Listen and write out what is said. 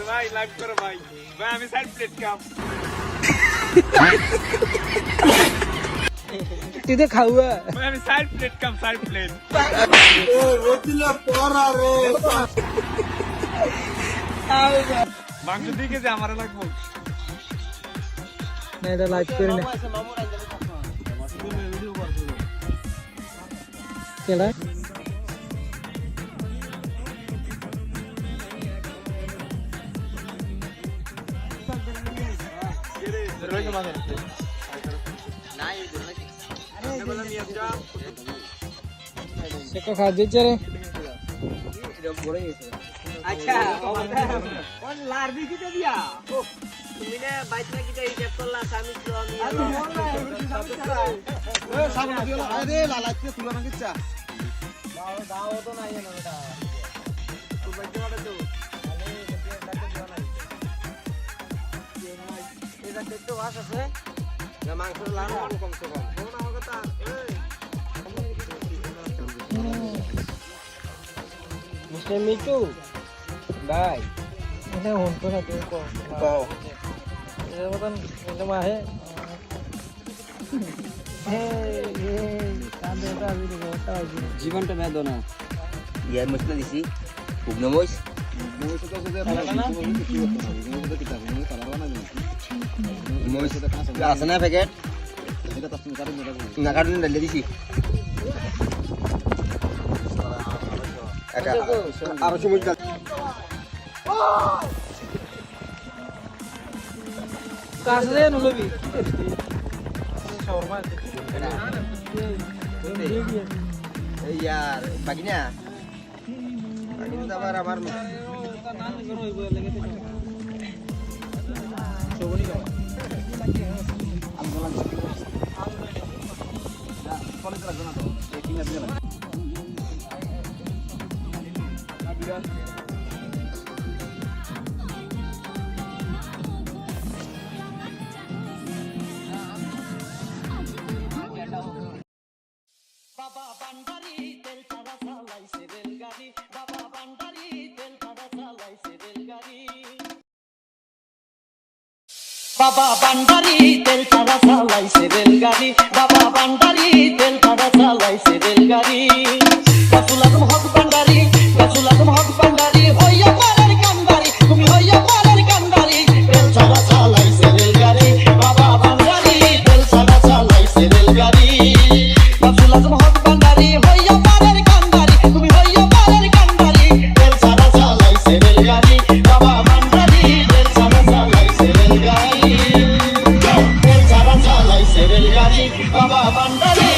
ভাই লাইভ করো ভাই ভাই আমি সাইড প্লেট কাম তুই তো খাওয়া ভাই আমি সাইড প্লেট কাম সাইড প্লেট মাংস দিকে যে আমার লাগবো না এটা লাইভ করে না কেডা সেটা খা দিচ্ছে রে আচ্ছা কোন লারবি কি দিয়া তুমি না বাইতনা কি এই হিসাব করলা স্বামী তো আমি ওই সামনে দিও আরে লালাইতে তুলো না কিচ্ছা দাও তো নাই না বেটা তো বাইতে মারা তো এটা দেখতে ওয়াস আছে না মাংস লানো কম সে কম কোন আমার কথা এই মিস্টার মিটু ভাই এটা হন তো না তুই কো এটা মতন এটা মাহে জীবনটা বেদনা ইয়ার মশলা দিছি উগনা মশ আছে না প্যাকেট না কাটুন ডালে দিছি আরো সময় কাছে নলবি শর্মা ইয়ার বাকিনা আবার আমার বাবা বান্ডারি তেল ছাড়া চালাইছে রেলগাড়ি বাবা বান্ডারি তেল ছাড়া চালাইছে রেলগাড়ি বাবা বান্ডারি তেল ছাড়া চালাইছে রেলগাড়ি বাবা বান্ডারি তেল ছাড়া চালাইছে রেলগাড়ি গাছুল আজম হক বান্ডারি গাছুল আজম হক বান্ডারি হইয়া পারের কান্ডারি তুমি হইয়া পারের কান্ডারি তেল ছাড়া চালাইছে রেলগাড়ি বাবা বান্ডারি তেল ছাড়া চালাইছে রেলগাড়ি গাছুল আজম হক বান্ডারি হইয়া পারের কান্ডারি তুমি হইয়া পারের কান্ডারি তেল ছাড়া চালাইছে রেলগাড়ি বাবা বান্ডারি তেল ছাড়া চালাইছে রেলগাড়ি তেল ছাড়া চালাইছে রেলগাড়ি বাবা বান্ডারি